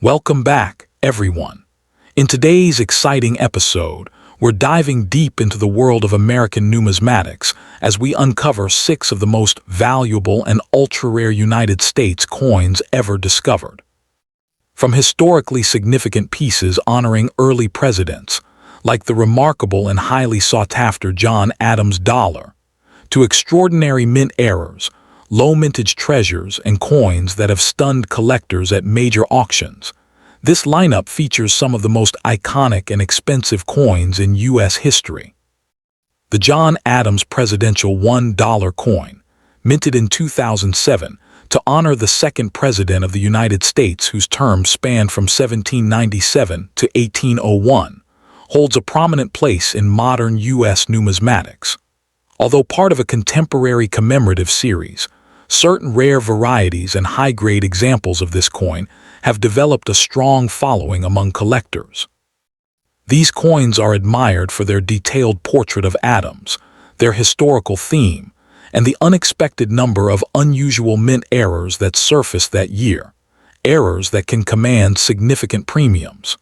Welcome back, everyone. In today's exciting episode, we're diving deep into the world of American numismatics as we uncover 6 of the most valuable and ultra-rare United States coins ever discovered. From historically significant pieces honoring early presidents, like the remarkable and highly sought-after John Adams dollar, to extraordinary mint errors, low-mintage treasures, and coins that have stunned collectors at major auctions, this lineup features some of the most iconic and expensive coins in U.S. history. The John Adams Presidential $1 coin, minted in 2007 to honor the second president of the United States whose term spanned from 1797 to 1801, holds a prominent place in modern U.S. numismatics. Although part of a contemporary commemorative series, certain rare varieties and high-grade examples of this coin have developed a strong following among collectors. These coins are admired for their detailed portrait of Adams, their historical theme, and the unexpected number of unusual mint errors that surfaced that year, errors that can command significant premiums.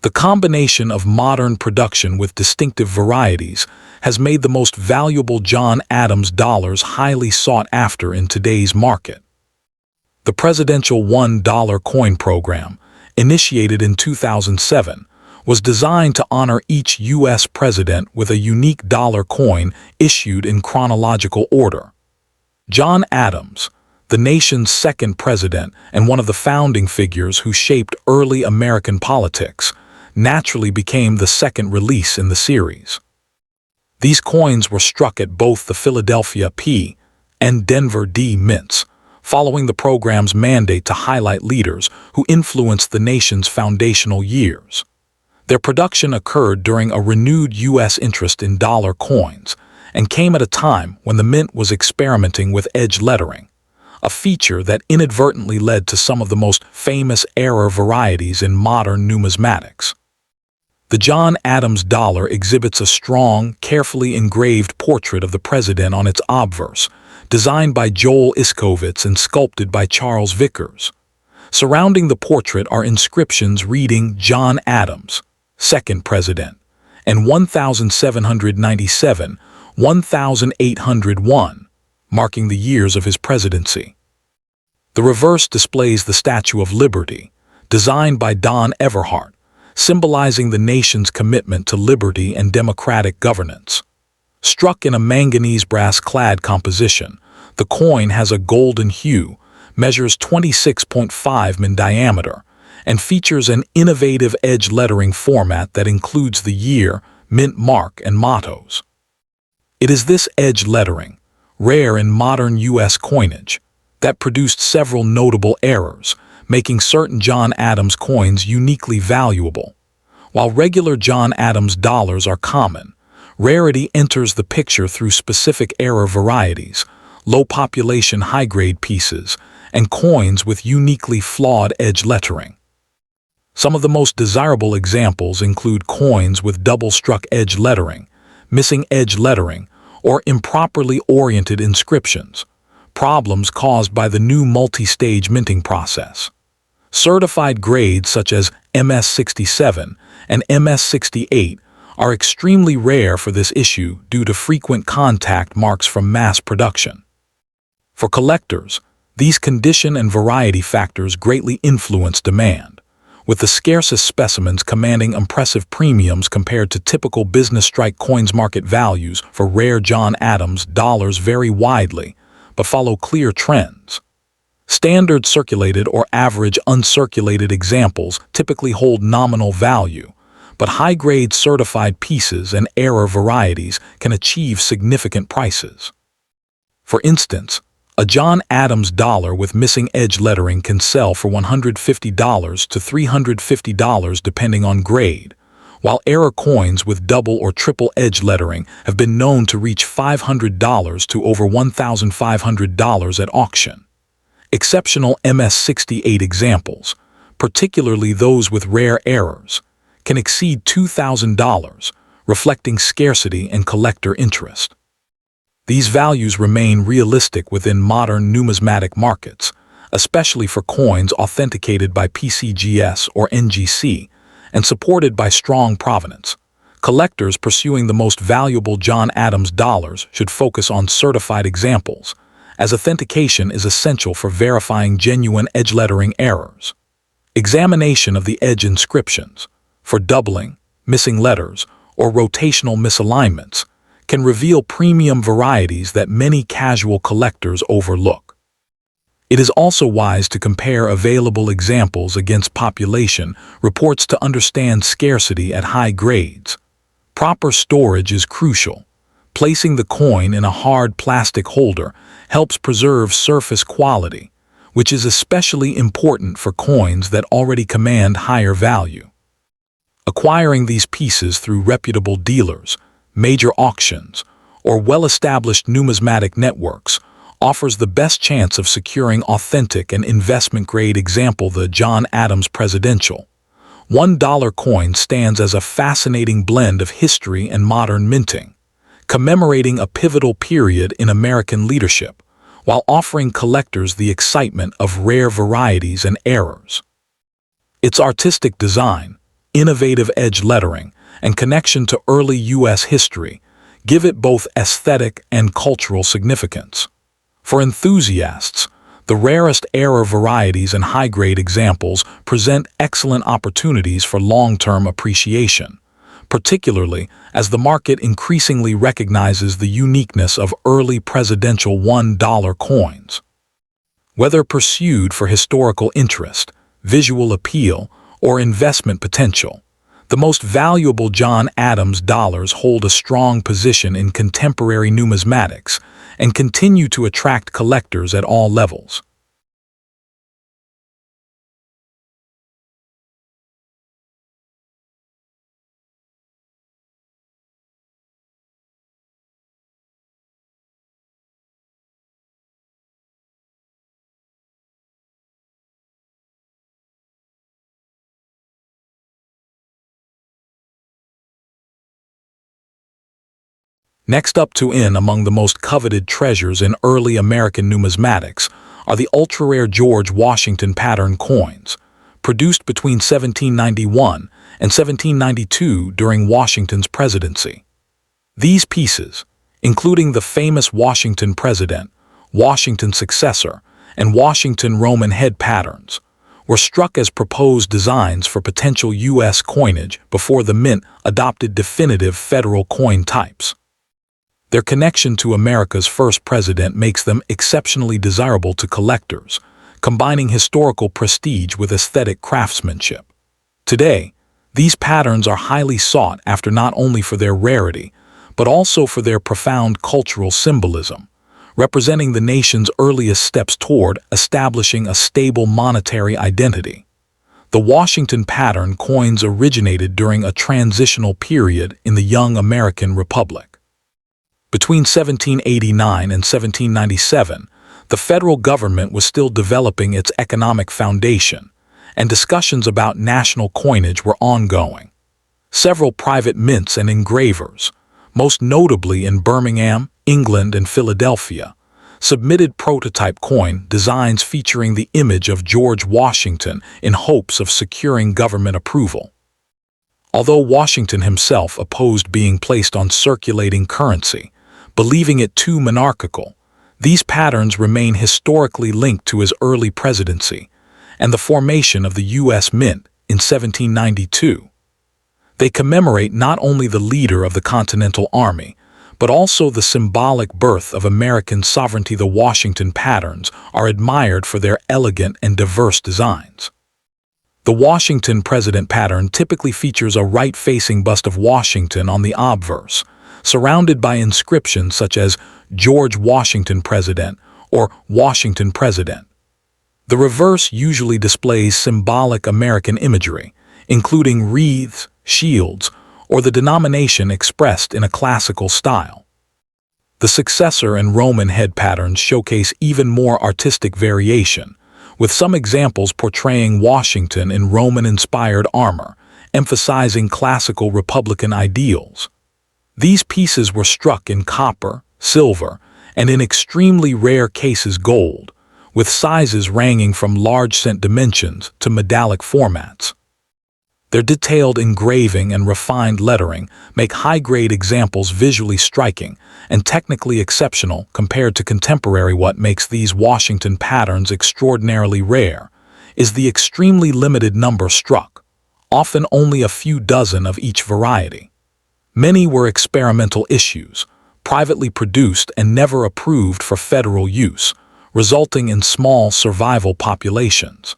The combination of modern production with distinctive varieties has made the most valuable John Adams dollars highly sought after in today's market. The Presidential $1 coin program, initiated in 2007, was designed to honor each U.S. president with a unique dollar coin issued in chronological order. John Adams, the nation's second president and one of the founding figures who shaped early American politics, naturally became the second release in the series. These coins were struck at both the Philadelphia P and Denver D mints, following the program's mandate to highlight leaders who influenced the nation's foundational years. Their production occurred during a renewed U.S. interest in dollar coins and came at a time when the mint was experimenting with edge lettering, a feature that inadvertently led to some of the most famous error varieties in modern numismatics. The John Adams dollar exhibits a strong, carefully engraved portrait of the president on its obverse, designed by Joel Iskovitz and sculpted by Charles Vickers. Surrounding the portrait are inscriptions reading John Adams, second president, and 1797, 1801, marking the years of his presidency. The reverse displays the Statue of Liberty, designed by Don Everhart, symbolizing the nation's commitment to liberty and democratic governance. Struck in a manganese brass-clad composition, the coin has a golden hue, measures 26.5 mm in diameter, and features an innovative edge lettering format that includes the year, mint mark, and mottos. It is this edge lettering, rare in modern U.S. coinage, that produced several notable errors, making certain John Adams coins uniquely valuable. While regular John Adams dollars are common, rarity enters the picture through specific error varieties, low-population high-grade pieces, and coins with uniquely flawed edge lettering. Some of the most desirable examples include coins with double-struck edge lettering, missing edge lettering, or improperly oriented inscriptions, problems caused by the new multi-stage minting process. Certified grades such as MS-67 and MS-68 are extremely rare for this issue due to frequent contact marks from mass production. For collectors, these condition and variety factors greatly influence demand, with the scarcest specimens commanding impressive premiums compared to typical business strike coins. Market values for rare John Adams dollars vary widely, but follow clear trends. Standard circulated or average uncirculated examples typically hold nominal value, but high-grade certified pieces and error varieties can achieve significant prices. For instance, a John Adams dollar with missing edge lettering can sell for $150 to $350 depending on grade, while error coins with double or triple edge lettering have been known to reach $500 to over $1,500 at auction. Exceptional MS-68 examples, particularly those with rare errors, can exceed $2,000, reflecting scarcity and collector interest. These values remain realistic within modern numismatic markets, especially for coins authenticated by PCGS or NGC and supported by strong provenance. Collectors pursuing the most valuable John Adams dollars should focus on certified examples, as authentication is essential for verifying genuine edge lettering errors. Examination of the edge inscriptions, for doubling, missing letters, or rotational misalignments, can reveal premium varieties that many casual collectors overlook. It is also wise to compare available examples against population reports to understand scarcity at high grades. Proper storage is crucial. Placing the coin in a hard plastic holder helps preserve surface quality, which is especially important for coins that already command higher value. Acquiring these pieces through reputable dealers, major auctions, or well-established numismatic networks offers the best chance of securing authentic and investment-grade example. The John Adams Presidential $1 coin stands as a fascinating blend of history and modern minting, commemorating a pivotal period in American leadership, while offering collectors the excitement of rare varieties and errors. Its artistic design, innovative edge lettering, and connection to early U.S. history give it both aesthetic and cultural significance. For enthusiasts, the rarest error varieties and high-grade examples present excellent opportunities for long-term appreciation, particularly as the market increasingly recognizes the uniqueness of early presidential $1 coins. Whether pursued for historical interest, visual appeal, or investment potential, the most valuable John Adams dollars hold a strong position in contemporary numismatics and continue to attract collectors at all levels. Next up to in among the most coveted treasures in early American numismatics are the ultra-rare George Washington pattern coins, produced between 1791 and 1792 during Washington's presidency. These pieces, including the famous Washington President, Washington Successor, and Washington Roman head patterns, were struck as proposed designs for potential U.S. coinage before the Mint adopted definitive federal coin types. Their connection to America's first president makes them exceptionally desirable to collectors, combining historical prestige with aesthetic craftsmanship. Today, these patterns are highly sought after not only for their rarity, but also for their profound cultural symbolism, representing the nation's earliest steps toward establishing a stable monetary identity. The Washington pattern coins originated during a transitional period in the young American Republic. Between 1789 and 1797, the federal government was still developing its economic foundation, and discussions about national coinage were ongoing. Several private mints and engravers, most notably in Birmingham, England, and Philadelphia, submitted prototype coin designs featuring the image of George Washington in hopes of securing government approval. Although Washington himself opposed being placed on circulating currency, believing it too monarchical, these patterns remain historically linked to his early presidency and the formation of the U.S. Mint in 1792. They commemorate not only the leader of the Continental Army, but also the symbolic birth of American sovereignty. The Washington patterns are admired for their elegant and diverse designs. The Washington President pattern typically features a right-facing bust of Washington on the obverse, surrounded by inscriptions such as George Washington President or Washington President. The reverse usually displays symbolic American imagery, including wreaths, shields, or the denomination expressed in a classical style. The Successor and Roman head patterns showcase even more artistic variation, with some examples portraying Washington in Roman-inspired armor, emphasizing classical Republican ideals. These pieces were struck in copper, silver, and in extremely rare cases gold, with sizes ranging from large cent dimensions to medallic formats. Their detailed engraving and refined lettering make high-grade examples visually striking and technically exceptional compared to contemporary. What makes these Washington patterns extraordinarily rare is the extremely limited number struck, often only a few dozen of each variety. Many were experimental issues, privately produced and never approved for federal use, resulting in small survival populations.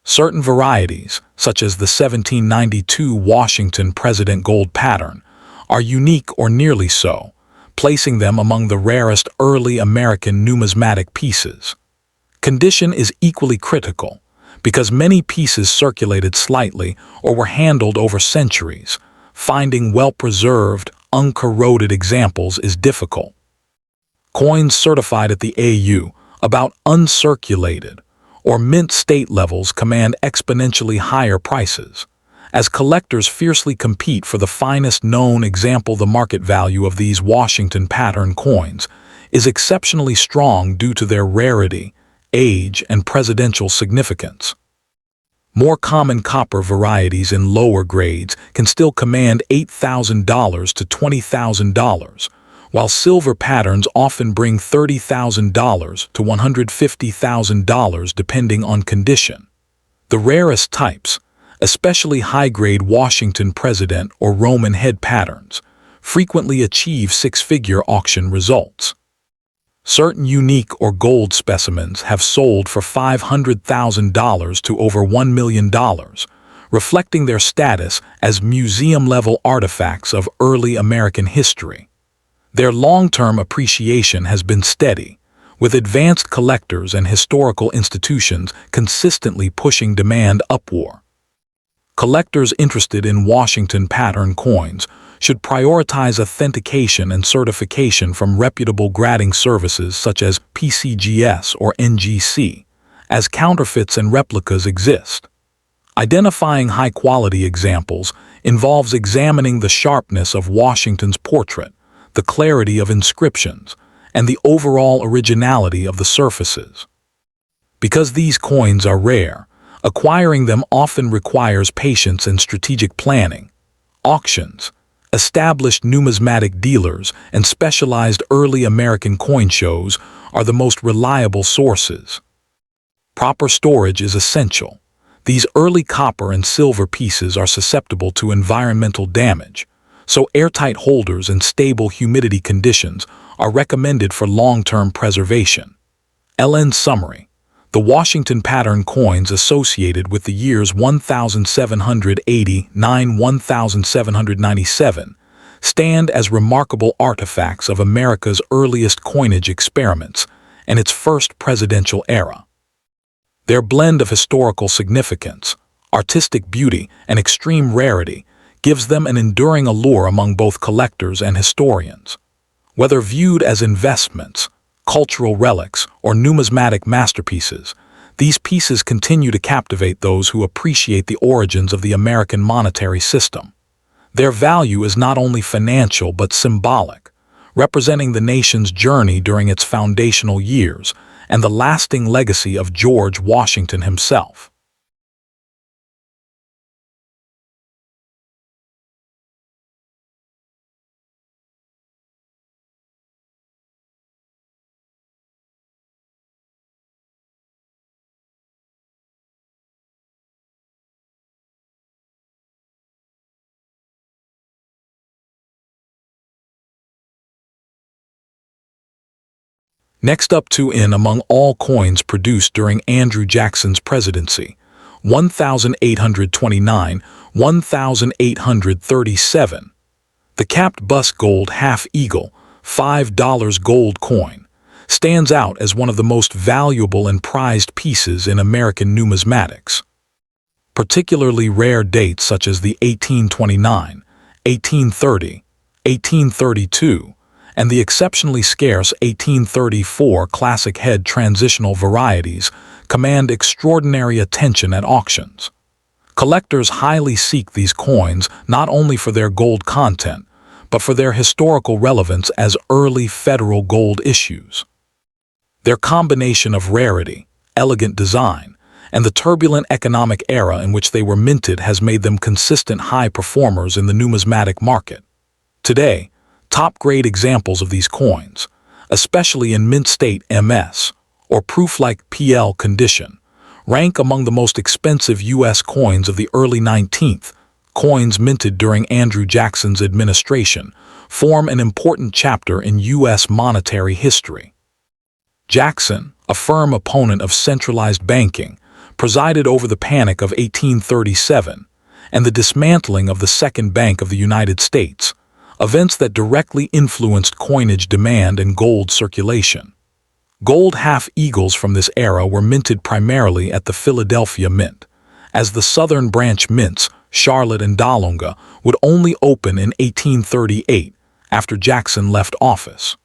Certain varieties, such as the 1792 Washington President Gold pattern, are unique or nearly so, placing them among the rarest early American numismatic pieces. Condition is equally critical, because many pieces circulated slightly or were handled over centuries. Finding well-preserved, uncorroded examples is difficult. Coins certified at the AU, about uncirculated, or mint state levels command exponentially higher prices. As collectors fiercely compete for the finest known example, the market value of these Washington pattern coins is exceptionally strong due to their rarity, age, and presidential significance. More common copper varieties in lower grades can still command $8,000 to $20,000, while silver patterns often bring $30,000 to $150,000 depending on condition. The rarest types, especially high-grade Washington President or Roman head patterns, frequently achieve six-figure auction results. Certain unique or gold specimens have sold for $500,000 to over $1 million, reflecting their status as museum-level artifacts of early American history. Their long-term appreciation has been steady, with advanced collectors and historical institutions consistently pushing demand upward. Collectors interested in Washington pattern coins should prioritize authentication and certification from reputable grading services such as PCGS or NGC, as counterfeits and replicas exist. Identifying high-quality examples involves examining the sharpness of Washington's portrait, the clarity of inscriptions, and the overall originality of the surfaces. Because these coins are rare, acquiring them often requires patience and strategic planning. Auctions, established numismatic dealers, and specialized early American coin shows are the most reliable sources. Proper storage is essential. These early copper and silver pieces are susceptible to environmental damage, so airtight holders and stable humidity conditions are recommended for long-term preservation. LN Summary: the Washington pattern coins associated with the years 1780–1797 stand as remarkable artifacts of America's earliest coinage experiments and its first presidential era. Their blend of historical significance, artistic beauty, and extreme rarity gives them an enduring allure among both collectors and historians. Whether viewed as investments, cultural relics, or numismatic masterpieces, these pieces continue to captivate those who appreciate the origins of the American monetary system. Their value is not only financial but symbolic, representing the nation's journey during its foundational years and the lasting legacy of George Washington himself. Next up in among all coins produced during Andrew Jackson's presidency, 1829–1837. The capped bust gold half-eagle, $5 gold coin, stands out as one of the most valuable and prized pieces in American numismatics. Particularly rare dates such as the 1829, 1830, 1832, and the exceptionally scarce 1834 classic head transitional varieties command extraordinary attention at auctions. Collectors highly seek these coins not only for their gold content, but for their historical relevance as early federal gold issues. Their combination of rarity, elegant design, and the turbulent economic era in which they were minted has made them consistent high performers in the numismatic market. Today, top-grade examples of these coins, especially in mint state MS, or proof-like PL condition, rank among the most expensive U.S. coins of the early 19th. Coins minted during Andrew Jackson's administration form an important chapter in U.S. monetary history. Jackson, a firm opponent of centralized banking, presided over the Panic of 1837 and the dismantling of the Second Bank of the United States, events that directly influenced coinage demand and gold circulation. Gold half-eagles from this era were minted primarily at the Philadelphia Mint, as the southern branch mints, Charlotte and Dalunga, would only open in 1838 after Jackson left office.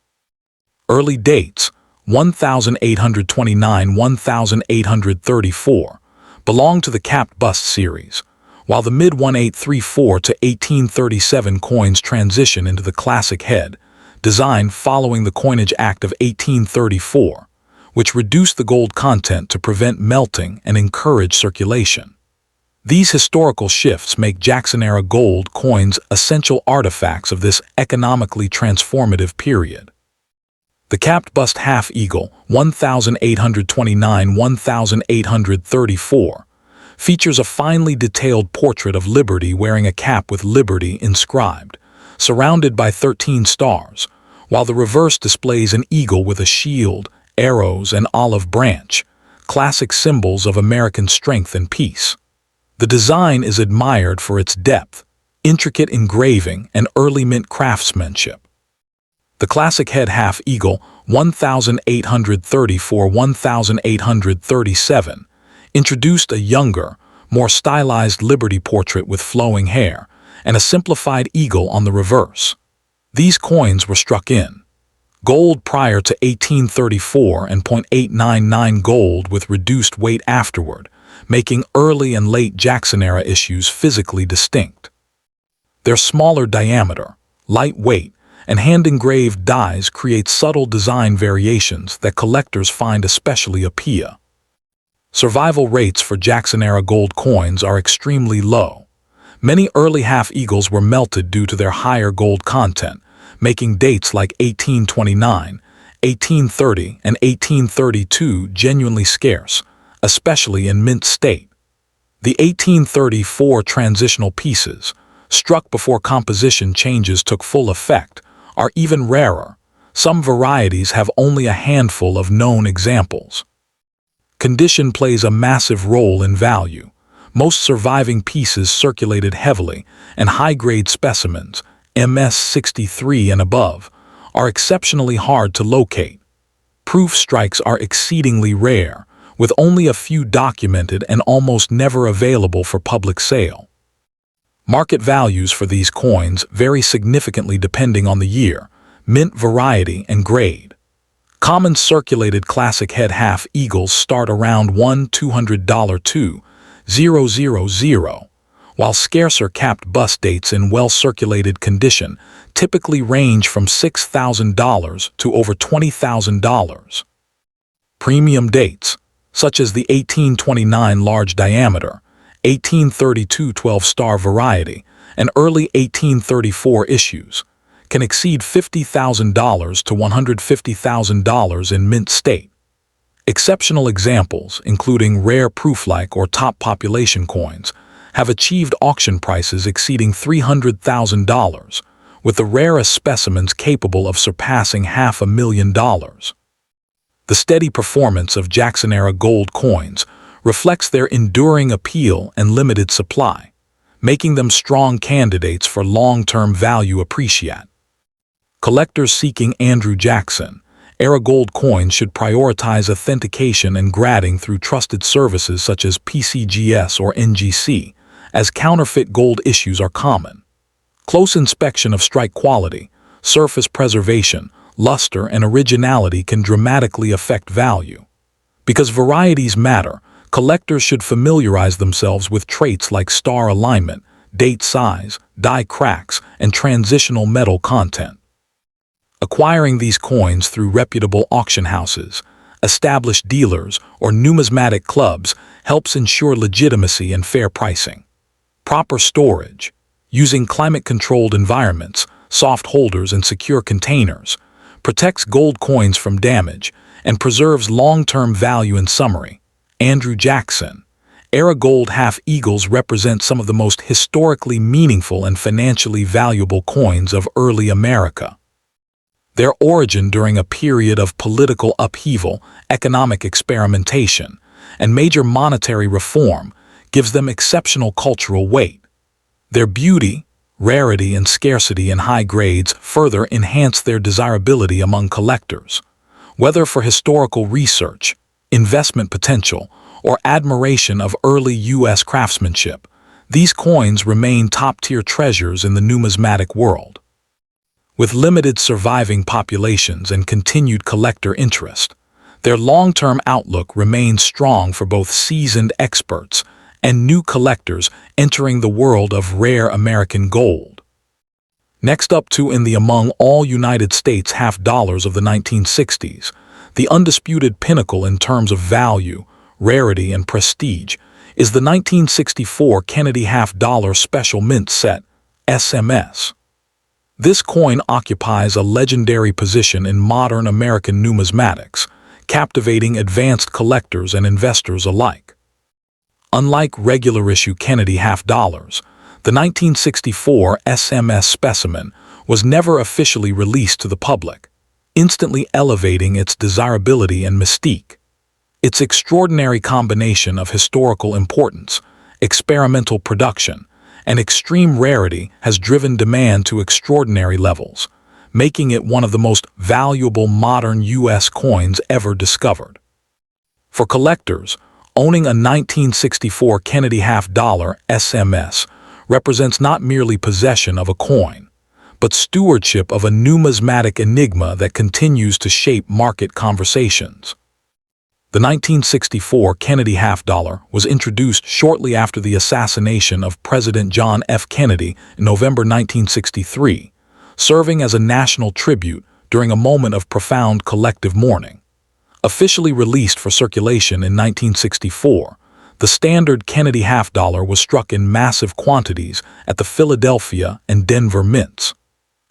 Early dates, 1829–1834, belong to the capped bust series, while the mid-1834 to 1837 coins transition into the classic head, designed following the Coinage Act of 1834, which reduced the gold content to prevent melting and encourage circulation. These historical shifts make Jackson-era gold coins essential artifacts of this economically transformative period. The capped bust half-eagle, 1829–1834, features a finely detailed portrait of Liberty wearing a cap with Liberty inscribed, surrounded by 13 stars, while the reverse displays an eagle with a shield, arrows, and olive branch, classic symbols of American strength and peace. The design is admired for its depth, intricate engraving, and early mint craftsmanship. The classic head half-eagle, 1834–1837, introduced a younger, more stylized Liberty portrait with flowing hair and a simplified eagle on the reverse. These coins were struck in gold prior to 1834 and .899 gold with reduced weight afterward, making early and late Jackson-era issues physically distinct. Their smaller diameter, light weight, and hand-engraved dies create subtle design variations that collectors find especially appealing. Survival rates for Jackson-era gold coins are extremely low. Many early half-eagles were melted due to their higher gold content, making dates like 1829, 1830, and 1832 genuinely scarce, especially in mint state. The 1834 transitional pieces, struck before composition changes took full effect, are even rarer. Some varieties have only a handful of known examples. Condition plays a massive role in value. Most surviving pieces circulated heavily, and high-grade specimens, MS-63 and above, are exceptionally hard to locate. Proof strikes are exceedingly rare, with only a few documented and almost never available for public sale. Market values for these coins vary significantly depending on the year, mint variety, and grade. Common circulated classic head half-eagles start around $1,200–$2,000, while scarcer capped bust dates in well-circulated condition typically range from $6,000 to over $20,000. Premium dates, such as the 1829 large diameter, 1832 12-star variety, and early 1834 issues, can exceed $50,000 to $150,000 in mint state. Exceptional examples, including rare proof-like or top population coins, have achieved auction prices exceeding $300,000, with the rarest specimens capable of surpassing $500,000. The steady performance of Jackson-era gold coins reflects their enduring appeal and limited supply, making them strong candidates for long-term value appreciation. Collectors seeking Andrew Jackson-era gold coins should prioritize authentication and grading through trusted services such as PCGS or NGC, as counterfeit gold issues are common. Close inspection of strike quality, surface preservation, luster, and originality can dramatically affect value. Because varieties matter, collectors should familiarize themselves with traits like star alignment, date size, die cracks, and transitional metal content. Acquiring these coins through reputable auction houses, established dealers, or numismatic clubs helps ensure legitimacy and fair pricing. Proper storage, using climate-controlled environments, soft holders, and secure containers, protects gold coins from damage and preserves long-term value. In summary, Andrew Jackson, Era Gold half-eagles represent some of the most historically meaningful and financially valuable coins of early America. Their origin during a period of political upheaval, economic experimentation, and major monetary reform gives them exceptional cultural weight. Their beauty, rarity, and scarcity in high grades further enhance their desirability among collectors. Whether for historical research, investment potential, or admiration of early U.S. craftsmanship, these coins remain top-tier treasures in the numismatic world. With limited surviving populations and continued collector interest, their long-term outlook remains strong for both seasoned experts and new collectors entering the world of rare American gold. Next up in the among all United States half-dollars of the 1960s, the undisputed pinnacle in terms of value, rarity, and prestige is the 1964 Kennedy half-dollar special mint set, SMS. This coin occupies a legendary position in modern American numismatics, captivating advanced collectors and investors alike. Unlike regular-issue Kennedy half-dollars, the 1964 SMS specimen was never officially released to the public, instantly elevating its desirability and mystique. Its extraordinary combination of historical importance, experimental production, and extreme rarity has driven demand to extraordinary levels, making it one of the most valuable modern U.S. coins ever discovered. For collectors, owning a 1964 Kennedy half-dollar SMS represents not merely possession of a coin, but stewardship of a numismatic enigma that continues to shape market conversations. The 1964 Kennedy half-dollar was introduced shortly after the assassination of President John F. Kennedy in November 1963, serving as a national tribute during a moment of profound collective mourning. Officially released for circulation in 1964, the standard Kennedy half-dollar was struck in massive quantities at the Philadelphia and Denver mints.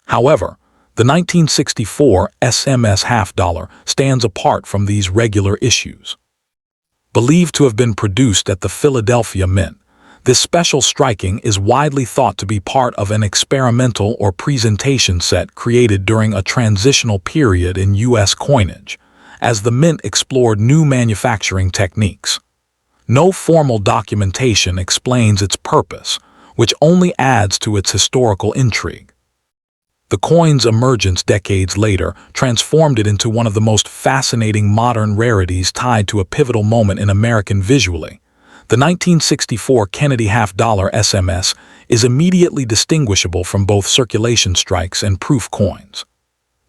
However, the 1964 SMS half-dollar stands apart from these regular issues. Believed to have been produced at the Philadelphia Mint, this special striking is widely thought to be part of an experimental or presentation set created during a transitional period in U.S. coinage, as the Mint explored new manufacturing techniques. No formal documentation explains its purpose, which only adds to its historical intrigue. The coin's emergence decades later transformed it into one of the most fascinating modern rarities tied to a pivotal moment in American visually. The 1964 Kennedy half-dollar SMS is immediately distinguishable from both circulation strikes and proof coins.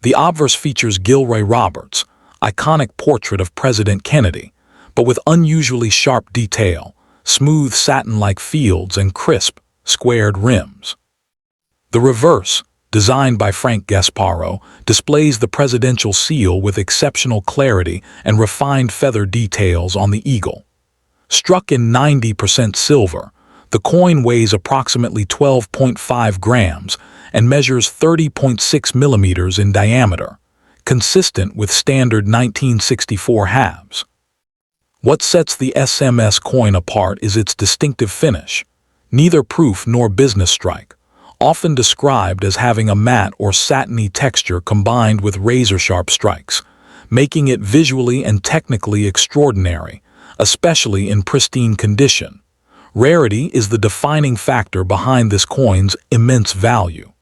The obverse features Gilroy Roberts' iconic portrait of President Kennedy, but with unusually sharp detail, smooth satin-like fields, and crisp, squared rims. The reverse, designed by Frank Gasparo, displays the presidential seal with exceptional clarity and refined feather details on the eagle. Struck in 90% silver, the coin weighs approximately 12.5 grams and measures 30.6 millimeters in diameter, consistent with standard 1964 halves. What sets the SMS coin apart is its distinctive finish, neither proof nor business strike, often described as having a matte or satiny texture combined with razor-sharp strikes, making it visually and technically extraordinary, especially in pristine condition. Rarity is the defining factor behind this coin's immense value.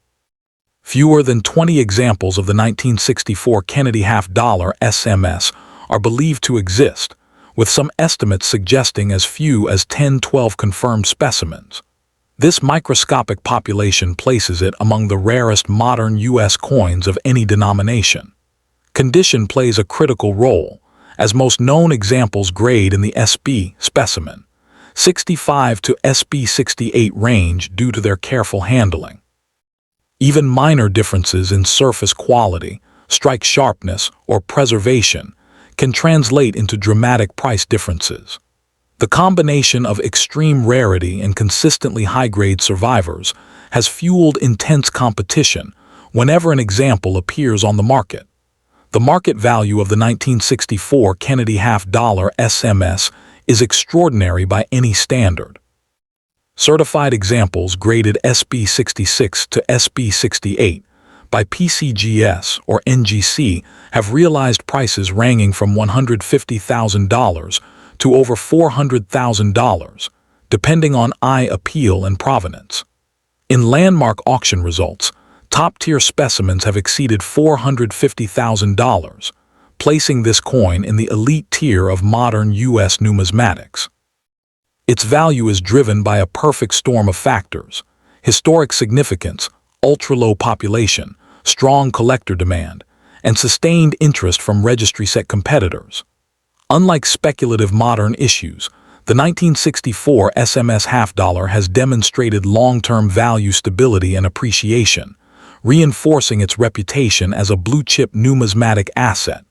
Fewer than 20 examples of the 1964 Kennedy half-dollar SMS are believed to exist, with some estimates suggesting as few as 10-12 confirmed specimens. This microscopic population places it among the rarest modern U.S. coins of any denomination. Condition plays a critical role, as most known examples grade in the SB specimen, 65 to SB 68 range due to their careful handling. Even minor differences in surface quality, strike sharpness, or preservation can translate into dramatic price differences. The combination of extreme rarity and consistently high-grade survivors has fueled intense competition whenever an example appears on the market. The market value of the 1964 Kennedy half-dollar SMS is extraordinary by any standard. Certified examples graded SB66 to SB68 by PCGS or NGC have realized prices ranging from $150,000 to over $400,000, depending on eye appeal and provenance. In landmark auction results, top-tier specimens have exceeded $450,000, placing this coin in the elite tier of modern U.S. numismatics. Its value is driven by a perfect storm of factors: historic significance, ultra-low population, strong collector demand, and sustained interest from registry-set competitors. Unlike speculative modern issues, the 1964 SMS half-dollar has demonstrated long-term value stability and appreciation, reinforcing its reputation as a blue-chip numismatic asset.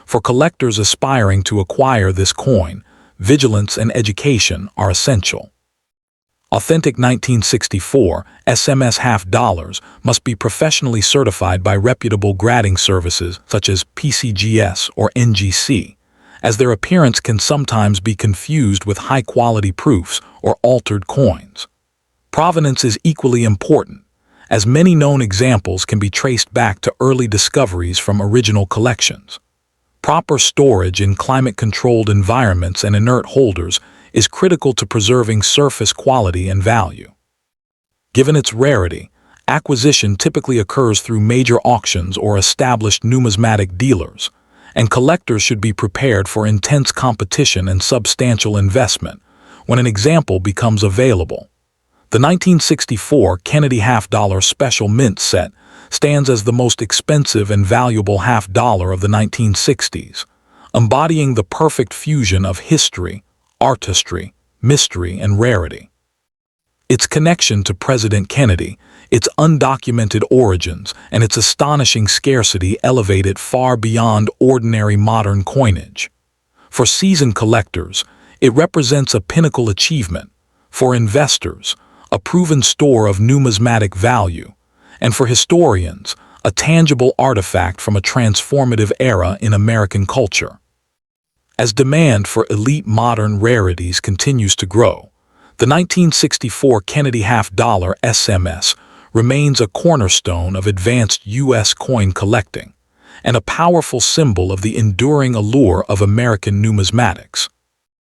For collectors aspiring to acquire this coin, vigilance and education are essential. Authentic 1964 SMS half-dollars must be professionally certified by reputable grading services such as PCGS or NGC, as their appearance can sometimes be confused with high-quality proofs or altered coins. Provenance is equally important, as many known examples can be traced back to early discoveries from original collections. Proper storage in climate-controlled environments and inert holders is critical to preserving surface quality and value. Given its rarity, acquisition typically occurs through major auctions or established numismatic dealers, and collectors should be prepared for intense competition and substantial investment when an example becomes available. The 1964 Kennedy half-dollar special mint set stands as the most expensive and valuable half-dollar of the 1960s, embodying the perfect fusion of history, artistry, mystery, and rarity. Its connection to President Kennedy, its undocumented origins, and its astonishing scarcity elevate it far beyond ordinary modern coinage. For seasoned collectors, it represents a pinnacle achievement. For investors, a proven store of numismatic value, and for historians, a tangible artifact from a transformative era in American culture. As demand for elite modern rarities continues to grow, the 1964 Kennedy half-dollar SMS remains a cornerstone of advanced U.S. coin collecting and a powerful symbol of the enduring allure of American numismatics.